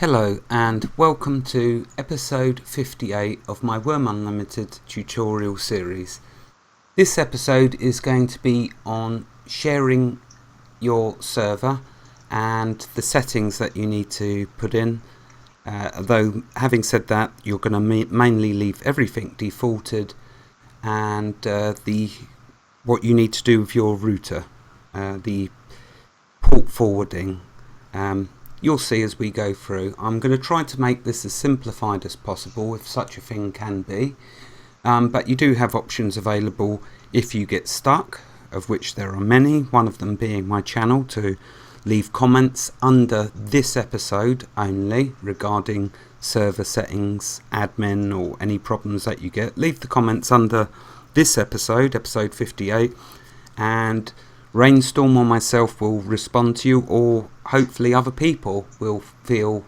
Hello and welcome to episode 58 of my Wurm Unlimited tutorial series. This episode is going to be on sharing your server and the settings that you need to put in. Though having said that, you're going to mainly leave everything defaulted and what you need to do with your router, the port forwarding. You'll see as we go through. I'm going to try to make this as simplified as possible, if such a thing can be. But you do have options available if you get stuck, of which there are many, one of them being my channel, to leave comments under this episode only regarding server settings, admin, or any problems that you get. Leave the comments under this episode 58, and Rainstorm or myself will respond to you, or hopefully other people will feel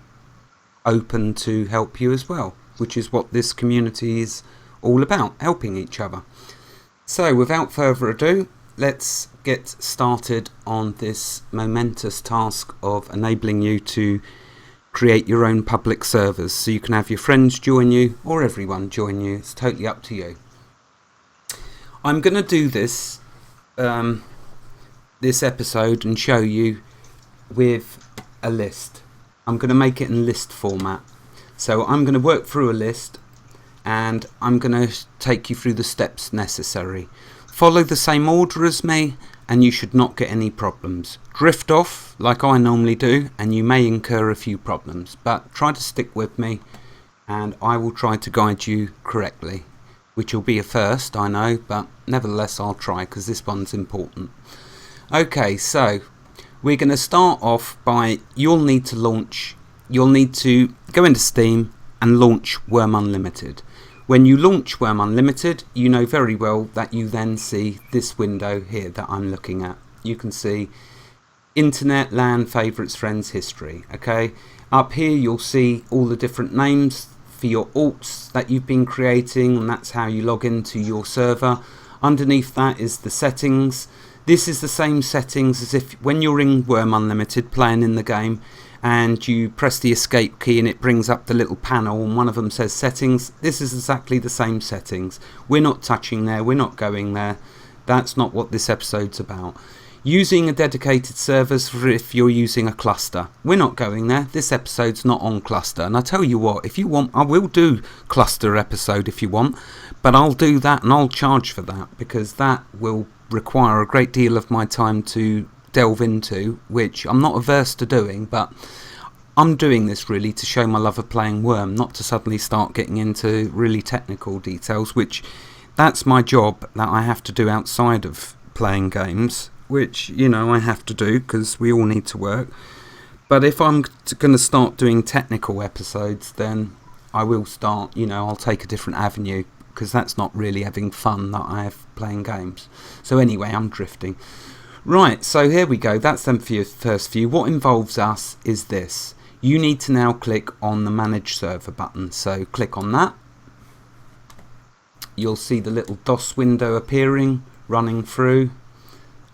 open to help you as well, which is what this community is all about, helping each other. So without further ado, let's get started on this momentous task of enabling you to create your own public servers, so you can have your friends join you or everyone join you. It's totally up to you. I'm going to do this episode and show you with a list. I'm going to make it in list format. So I'm going to work through a list and I'm going to take you through the steps necessary. Follow the same order as me and you should not get any problems. Drift off like I normally do and you may incur a few problems, but try to stick with me and I will try to guide you correctly, which will be a first, I know, but nevertheless I'll try because this one's important. Okay, so we're going to start off by you'll need to go into Steam and launch Wurm Unlimited. When you launch Wurm Unlimited, you know very well that you then see this window here that I'm looking at. You can see Internet, LAN, Favorites, Friends, History. Okay, up here you'll see all the different names for your alts that you've been creating, and that's how you log into your server. Underneath that is the settings. This is the same settings as if when you're in Wurm Unlimited playing in the game and you press the escape key and it brings up the little panel and one of them says settings. This is exactly the same settings. We're not touching there, we're not going there. That's not what this episode's about. Using a dedicated server for if you're using a cluster. We're not going there. This episode's not on cluster. And I tell you what, if you want, I will do cluster episode if you want, but I'll do that and I'll charge for that because that will require a great deal of my time to delve into, which I'm not averse to doing, but I'm doing this really to show my love of playing Wurm, not to suddenly start getting into really technical details, which that's my job that I have to do outside of playing games, which, you know, I have to do because we all need to work. But if I'm going to start doing technical episodes, then I will start, you know, I'll take a different avenue, because that's not really having fun that I have playing games. So anyway, I'm drifting. Right, so here we go. That's them for your first view. What involves us is this. You need to now click on the Manage Server button. So click on that. You'll see the little DOS window appearing, running through.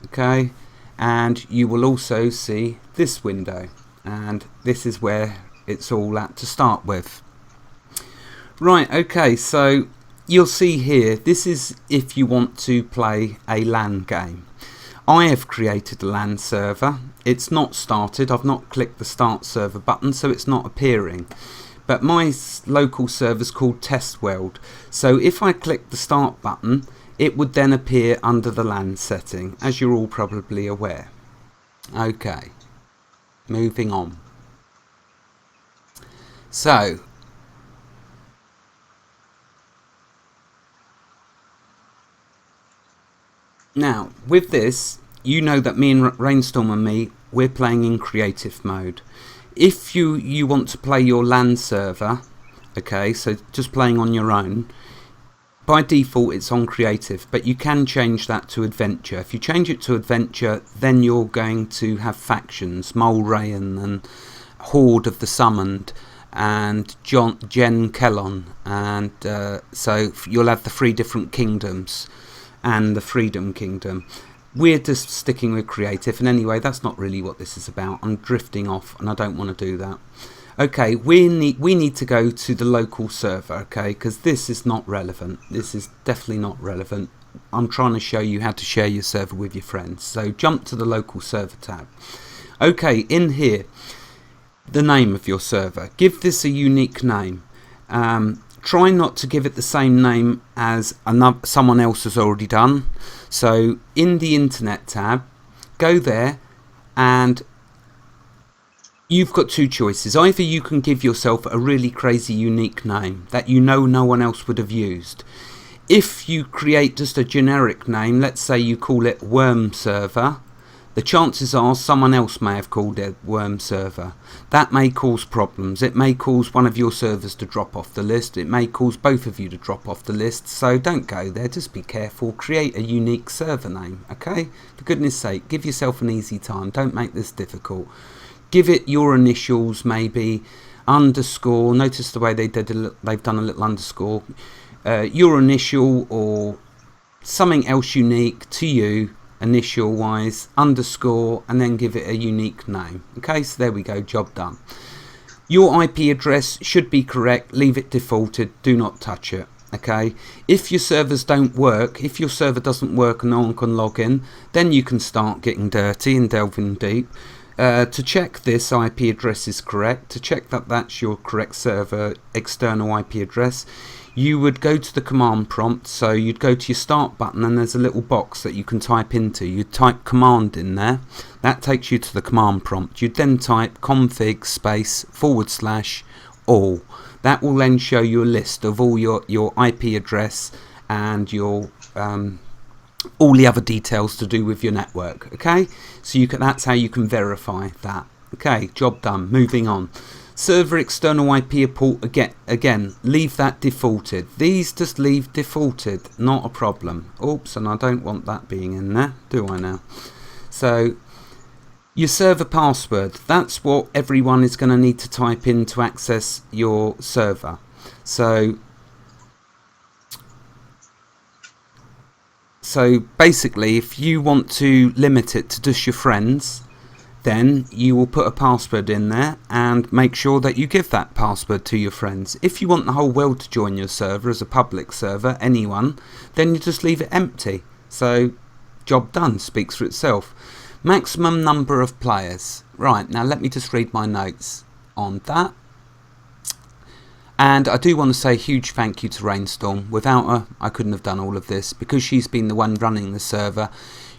Okay, and you will also see this window. And this is where it's all at to start with. Right, okay, so you'll see here, this is if you want to play a LAN game. I have created a LAN server. It's not started. I've not clicked the Start Server button, so it's not appearing. But my local server is called Test World. So if I click the Start button, it would then appear under the LAN setting, as you're all probably aware. Okay, moving on. So, now, with this, you know that me and Rainstorm and me, we're playing in creative mode. If you want to play your LAN server, okay, so just playing on your own, by default it's on creative, but you can change that to adventure. If you change it to adventure, then you're going to have factions, Mole Rayan and Horde of the Summoned, and Jen Kellon, and so you'll have the 3 different kingdoms and the Freedom Kingdom. We're just sticking with creative, and anyway, that's not really what this is about. I'm drifting off and I don't want to do that. Okay, we need to go to the local server, okay, because this is not relevant. This is definitely not relevant. I'm trying to show you how to share your server with your friends. So jump to the local server tab. Okay, in here, the name of your server. Give this a unique name. Try not to give it the same name as someone else has already done. So in the internet tab, go there, and you've got two choices. Either you can give yourself a really crazy unique name that you know no one else would have used. If you create just a generic name, let's say you call it Wurm Server, the chances are someone else may have called it Wurm Server. That may cause problems. It may cause one of your servers to drop off the list. It may cause both of you to drop off the list. So don't go there. Just be careful. Create a unique server name, okay? For goodness sake, give yourself an easy time. Don't make this difficult. Give it your initials, maybe underscore. Notice the way they've done a little underscore. Your initial or something else unique to you, initial wise, underscore, and then give it a unique name. Okay, so there we go, job done. Your IP address should be correct. Leave it defaulted. Do not touch it. Okay, if your servers don't work, if your server doesn't work and no one can log in, then you can start getting dirty and delving deep. To check this IP address is correct, to check that that's your correct server external IP address, you would go to the command prompt. So you'd go to your start button, and there's a little box that you can type into. You'd type command in there. That takes you to the command prompt. You'd then type config space / all. That will then show you a list of all your IP address and your all the other details to do with your network. Okay, so that's how you can verify that. Okay, job done. Moving on. Server external IP port, again leave that defaulted. These just leave defaulted, not a problem. Oops, and I don't want that being in there, do I now? So your server password, that's what everyone is going to need to type in to access your server. So basically, if you want to limit it to just your friends, then you will put a password in there and make sure that you give that password to your friends. If you want the whole world to join your server as a public server, anyone, then you just leave it empty. So job done, speaks for itself. Maximum number of players. Right, now let me just read my notes on that. And I do want to say a huge thank you to Rainstorm. Without her, I couldn't have done all of this, because she's been the one running the server.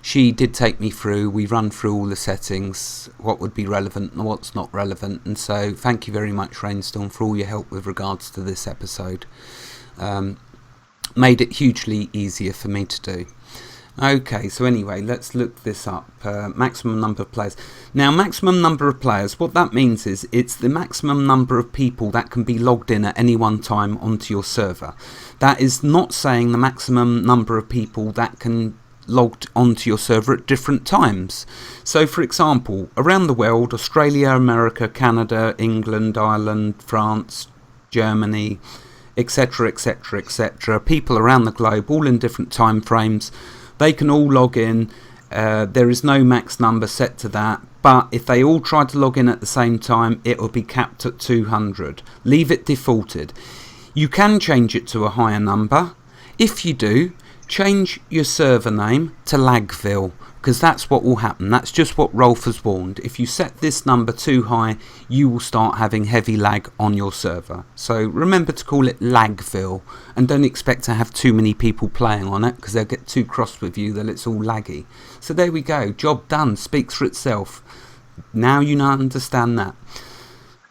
She did take me through. We run through all the settings, what would be relevant and what's not relevant. And so thank you very much, Rainstorm, for all your help with regards to this episode. Made it hugely easier for me to do. Okay, so anyway, let's look this up. Maximum number of players. Now, maximum number of players, what that means is it's the maximum number of people that can be logged in at any one time onto your server. That is not saying the maximum number of people that can logged onto your server at different times. So for example, around the world, Australia, America, Canada, England, Ireland, France, Germany, etc, etc, etc, people around the globe, all in different time frames, they can all log in. There is no max number set to that, but if they all try to log in at the same time, it will be capped at 200. Leave it defaulted. You can change it to a higher number. If you do, change your server name to Lagville, because that's what will happen. That's just what Rolf has warned. If you set this number too high, you will start having heavy lag on your server. So remember to call it Lagville, and don't expect to have too many people playing on it, because they'll get too cross with you that it's all laggy. So there we go, job done, speaks for itself. Now you understand that.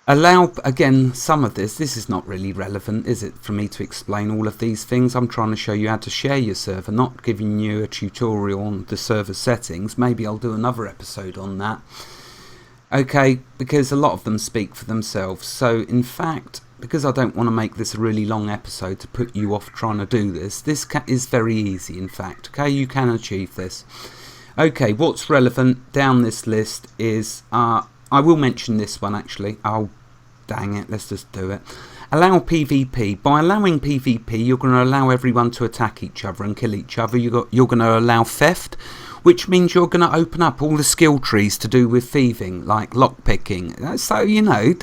Allow, again, some of this is not really relevant, is it, for me to explain all of these things? I'm trying to show you how to share your server, not giving you a tutorial on the server settings. Maybe I'll do another episode on that. Okay, because a lot of them speak for themselves. So, in fact, because I don't want to make this a really long episode to put you off trying to do this, is very easy, in fact. Okay, you can achieve this. Okay, what's relevant down this list is, I will mention this one actually. Dang it, let's just do it. Allow PvP. By allowing PvP, you're going to allow everyone to attack each other and kill each other. You're going to allow theft, which means you're going to open up all the skill trees to do with thieving, like lockpicking. So, you know,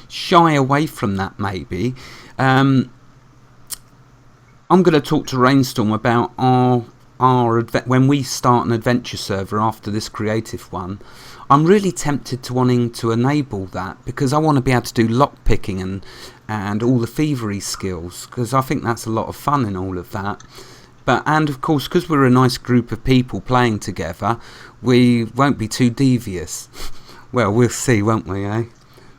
shy away from that maybe. I'm going to talk to Rainstorm about when we start an adventure server after this creative one. I'm really tempted to wanting to enable that, because I want to be able to do lock picking and all the thievery skills, because I think that's a lot of fun in all of that. And of course, because we're a nice group of people playing together, we won't be too devious. Well, we'll see, won't we, eh?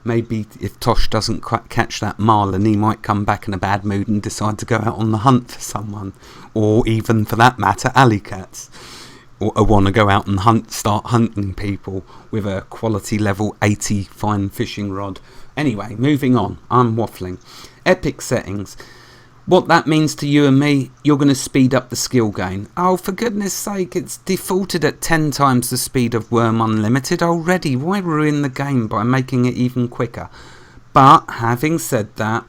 Maybe if Tosh doesn't quite catch that marlin, he might come back in a bad mood and decide to go out on the hunt for someone. Or even, for that matter, alley cats. Or want to go out and start hunting people with a quality level 80 fine fishing rod. Anyway, moving on. I'm waffling. Epic settings. What that means to you and me, you're going to speed up the skill gain. Oh, for goodness sake, it's defaulted at 10 times the speed of Wurm Unlimited already. Why ruin the game by making it even quicker? But, having said that,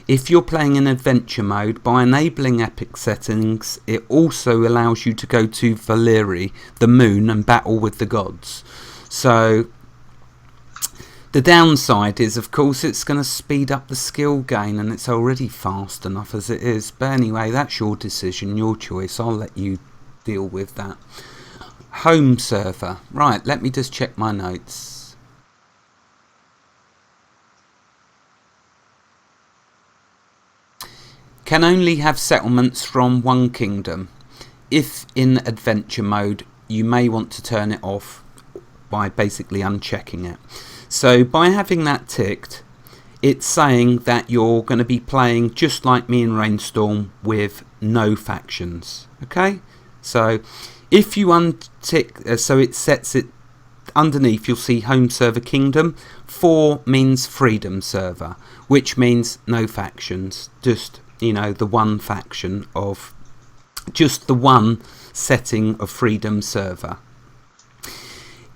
if you're playing in adventure mode, by enabling epic settings, it also allows you to go to Valeri, the moon, and battle with the gods. So, the downside is, of course, it's going to speed up the skill gain, and it's already fast enough as it is. But anyway, that's your decision, your choice. I'll let you deal with that. Home server. Right, let me just check my notes. Can only have settlements from one kingdom. If in adventure mode, you may want to turn it off by basically unchecking it. So by having that ticked, it's saying that you're going to be playing just like me and Rainstorm with no factions. Okay, so if you untick, so it sets it underneath, you'll see home server kingdom. 4 means freedom server, which means no factions, just, you know, the one faction of just the one setting of freedom server.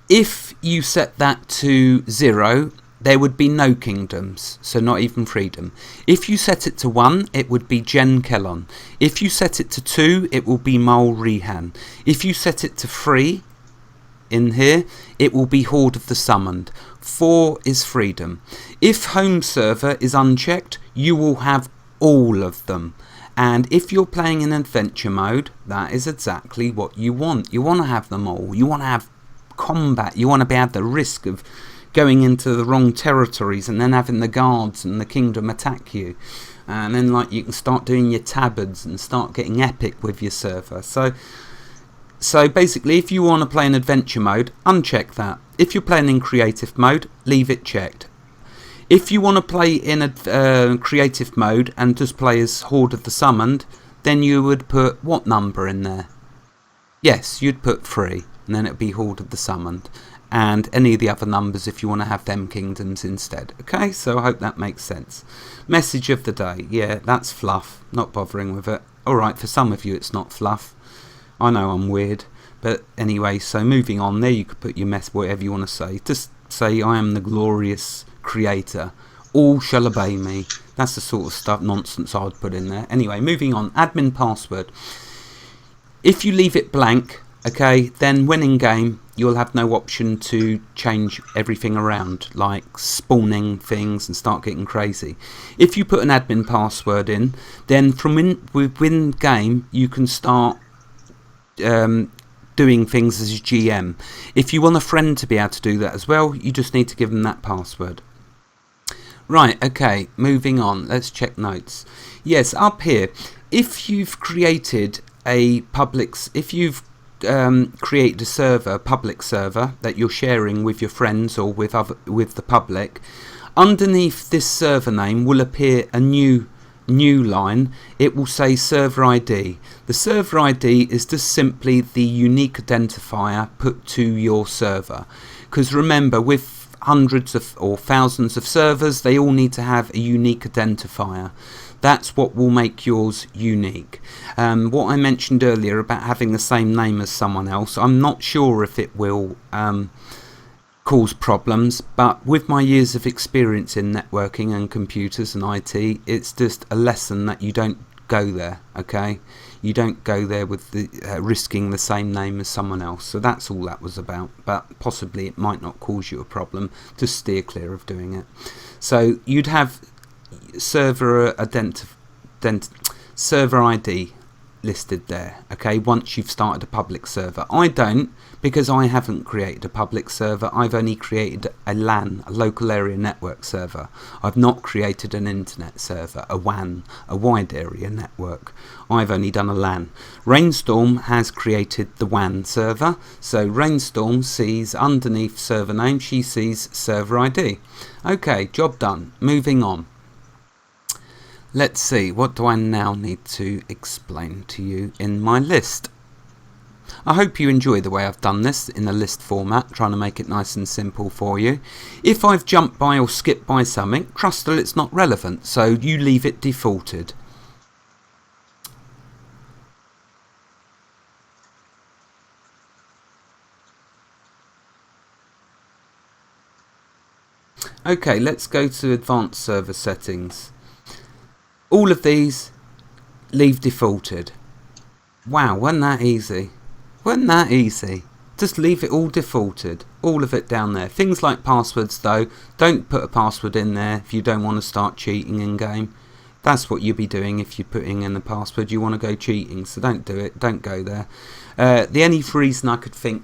If you set that to 0, there would be no kingdoms, so not even freedom. If you set it to 1, it would be Gen Kellon. If you set it to 2, it will be Mol Rehan. If you set it to 3, in here, it will be Horde of the Summoned. 4 is freedom. If home server is unchecked, you will have all of them. And if you're playing in adventure mode, that is exactly what you want. You want to have them all. You want to have combat. You want to be at the risk of going into the wrong territories and then having the guards and the kingdom attack you, and then like you can start doing your tabards and start getting epic with your server. So basically, if you want to play in adventure mode, uncheck that. If you're playing in creative mode, leave it checked. If you want to play in a creative mode and just play as Horde of the Summoned, then you would put what number in there? Yes, you'd put 3. And then it would be Horde of the Summoned, and any of the other numbers if you want to have them kingdoms instead. Okay, so I hope that makes sense. Message of the day. Yeah, that's fluff. Not bothering with it. Alright, for some of you it's not fluff. I know I'm weird. But anyway, so moving on. There you could put your whatever you want to say. Just say, I am the glorious creator. All shall obey me. That's the sort of stuff, nonsense I'd put in there. Anyway, moving on. Admin password. If you leave it blank, okay, then when in game, you'll have no option to change everything around, like spawning things and start getting crazy. If you put an admin password in, then from within game, you can start doing things as GM. If you want a friend to be able to do that as well, you just need to give them that password. Right, okay, moving on. Let's check notes. Yes, up here, if you've created a create a server, public server that you're sharing with your friends or with the public, underneath this server name will appear a new line. It will say server ID. The server ID is just simply the unique identifier put to your server, because remember, with hundreds of or thousands of servers, they all need to have a unique identifier. That's what will make yours unique. What I mentioned earlier about having the same name as someone else, I'm not sure if it will cause problems, but with my years of experience in networking and computers and IT, it's just a lesson that you don't go there, okay? you don't go there with the risking the same name as someone else. So that's all that was about, but possibly it might not cause you a problem. To steer clear of doing it. So you'd have server ID listed there, okay, once you've started a public server. I don't, because I haven't created a public server. I've only created a LAN, a local area network server. I've not created an internet server, a WAN, a wide area network. I've only done a LAN. Rainstorm has created the WAN server, so Rainstorm sees underneath server name, she sees server ID. Okay, job done. Moving on. Let's see, what do I now need to explain to you in my list? I hope you enjoy the way I've done this in a list format, trying to make it nice and simple for you. If I've jumped by or skipped by something, trust that it's not relevant, so you leave it defaulted. Okay, let's go to advanced server settings. All of these leave defaulted. Wow, wasn't that easy? Wasn't that easy? Just leave it all defaulted. All of it down there. Things like passwords though, don't put a password in there if you don't want to start cheating in game. That's what you'll be doing if you're putting in the password. You want to go cheating, so don't do it. Don't go there. The only reason I could think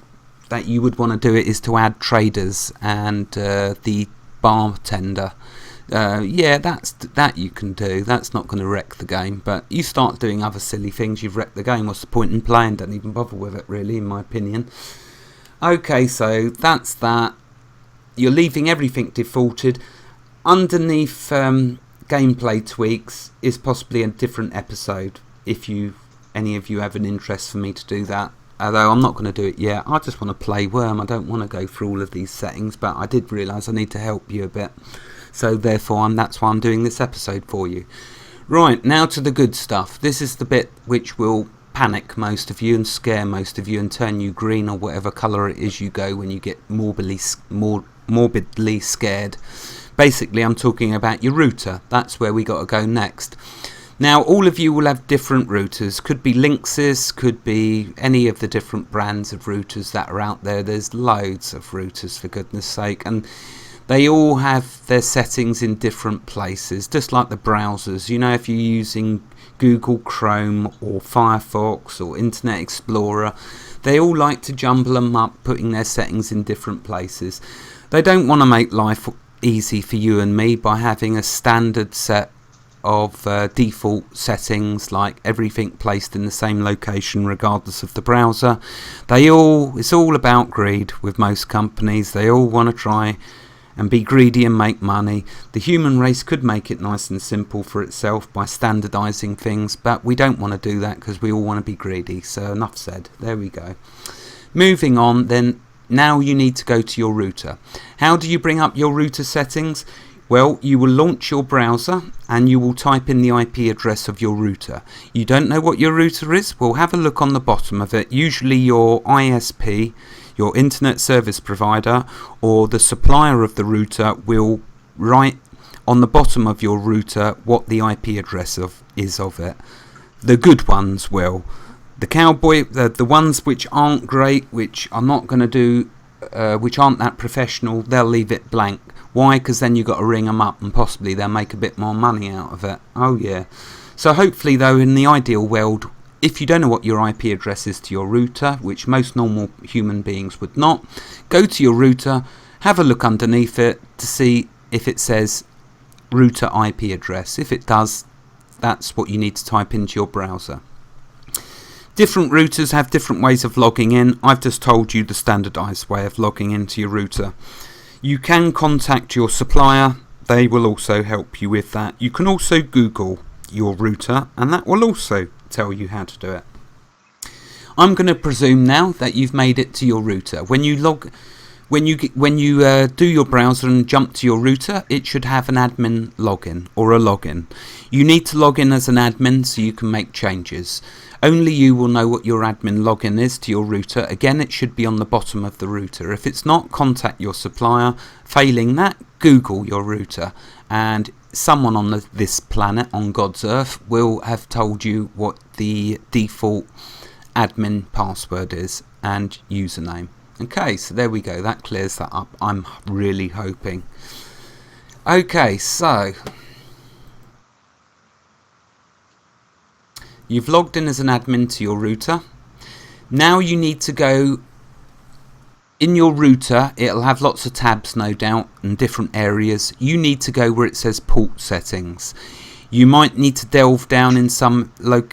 that you would want to do it is to add traders and the bartender. Yeah, that you can do. That's not going to wreck the game, but you start doing other silly things, you've wrecked the game. What's the point in playing? Don't even bother with it, really, in my opinion. Okay, so that's that. You're leaving everything defaulted. Underneath gameplay tweaks is possibly a different episode, if any of you have an interest for me to do that. Although I'm not going to do it yet. I just want to play Wurm. I don't want to go through all of these settings, but I did realise I need to help you a bit. So therefore that's why I'm doing this episode for you. Right, now to the good stuff. This is the bit which will panic most of you and scare most of you and turn you green or whatever colour it is you go when you get morbidly scared. Basically, I'm talking about your router. That's where we got to go next. Now, all of you will have different routers. Could be Linksys, could be any of the different brands of routers that are out there. There's loads of routers, for goodness sake, and they all have their settings in different places, just like the browsers. You know, if you're using Google Chrome or Firefox or Internet Explorer, they all like to jumble them up, putting their settings in different places. They don't want to make life easy for you and me by having a standard set of default settings, like everything placed in the same location regardless of the browser. It's all about greed with most companies. They all want to try and be greedy and make money. The human race could make it nice and simple for itself by standardizing things, but we don't want to do that because we all want to be greedy. So enough said. There we go. Moving on then, now you need to go to your router. How do you bring up your router settings? Well, you will launch your browser and you will type in the IP address of your router. You don't know what your router is? Well, have a look on the bottom of it. Usually your ISP, your internet service provider, or the supplier of the router will write on the bottom of your router what the IP address is of it. The good ones will. The ones which aren't great, which are not going to do, which aren't that professional, they'll leave it blank. Why? Because then you've got to ring them up and possibly they'll make a bit more money out of it. Oh yeah. So hopefully though, in the ideal world, if you don't know what your IP address is to your router, which most normal human beings would not, go to your router, have a look underneath it to see if it says router IP address. If it does, that's what you need to type into your browser. Different routers have different ways of logging in. I've just told you the standardized way of logging into your router. You can contact your supplier. They will also help you with that. You can also Google your router and that will also tell you how to do it. I'm going to presume now that you've made it to your router. When you do your browser and jump to your router, it should have an admin login or a login. You need to log in as an admin so you can make changes. Only you will know what your admin login is to your router. Again, it should be on the bottom of the router. If it's not, contact your supplier. Failing that, Google your router, and someone on this planet, on God's earth, will have told you what the default admin password is and username. Okay, so there we go, that clears that up, I'm really hoping. Okay, so you've logged in as an admin to your router. Now you need to go in your router. It'll have lots of tabs, no doubt, and different areas. You need to go where it says port settings. You might need to delve down in some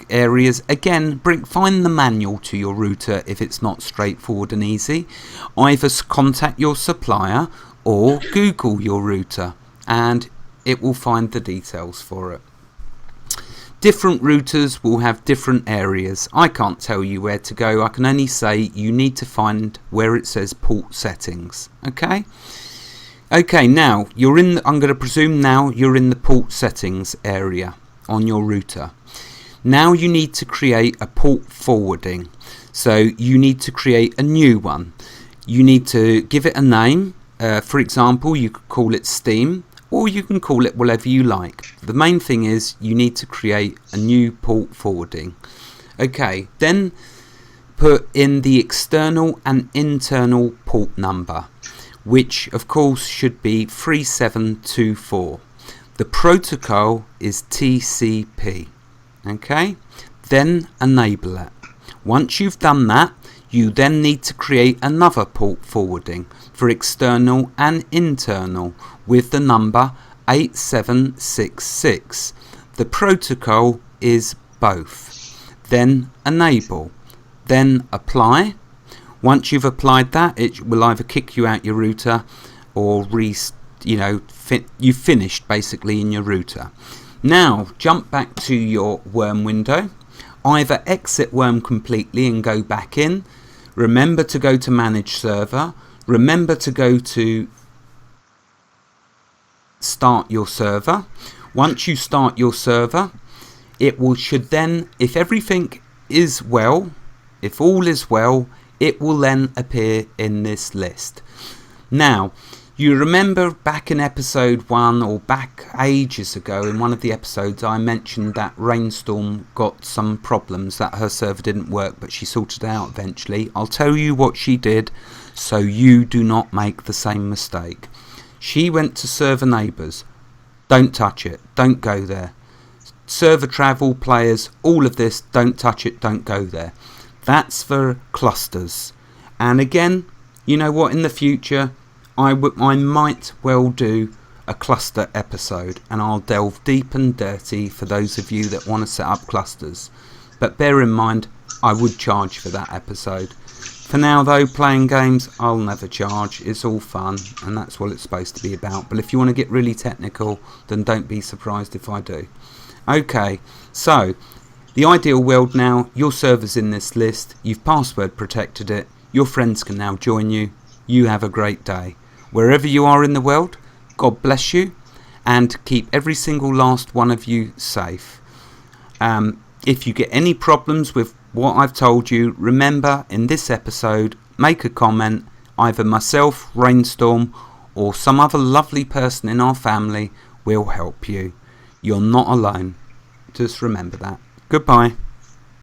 areas. Again, find the manual to your router if it's not straightforward and easy. Either contact your supplier or Google your router, and it will find the details for it. Different routers will have different areas. I can't tell you where to go. I can only say you need to find where it says port settings. Okay, now you're in I'm going to presume now you're in the port settings area on your router. Now you need to create a port forwarding. So you need to create a new one. You need to give it a name. For example, you could call it Steam, or you can call it whatever you like. The main thing is you need to create a new port forwarding. Okay, then put in the external and internal port number, which of course should be 3724. The protocol is TCP. Okay, then enable it. Once you've done that, you then need to create another port forwarding for external and internal with the number 8766. The protocol is both. Then enable. Then apply. Once you've applied that, it will either kick you out your router or you've finished basically in your router. Now jump back to your Wurm window. Either exit Wurm completely and go back in. Remember to go to Manage Server. Remember to go to Start Your Server. Once you start your server, should then, if everything is well, if all is well, it will then appear in this list. Now, you remember back in episode 1 or back ages ago in one of the episodes I mentioned that Rainstorm got some problems, that her server didn't work, but she sorted it out eventually. I'll tell you what she did so you do not make the same mistake. She went to server neighbours. Don't touch it, don't go there. Server travel, players, all of this, don't touch it, don't go there. That's for clusters. And again, you know what, in the future I might well do a cluster episode, and I'll delve deep and dirty for those of you that want to set up clusters. But bear in mind, I would charge for that episode. For now though, playing games, I'll never charge. It's all fun, and that's what it's supposed to be about. But if you want to get really technical, then don't be surprised if I do. Okay, so the ideal world now, your server's in this list, you've password protected it, your friends can now join you. You have a great day. Wherever you are in the world, God bless you, and keep every single last one of you safe. If you get any problems with what I've told you, remember in this episode, make a comment. Either myself, Rainstorm, or some other lovely person in our family will help you. You're not alone. Just remember that. Goodbye.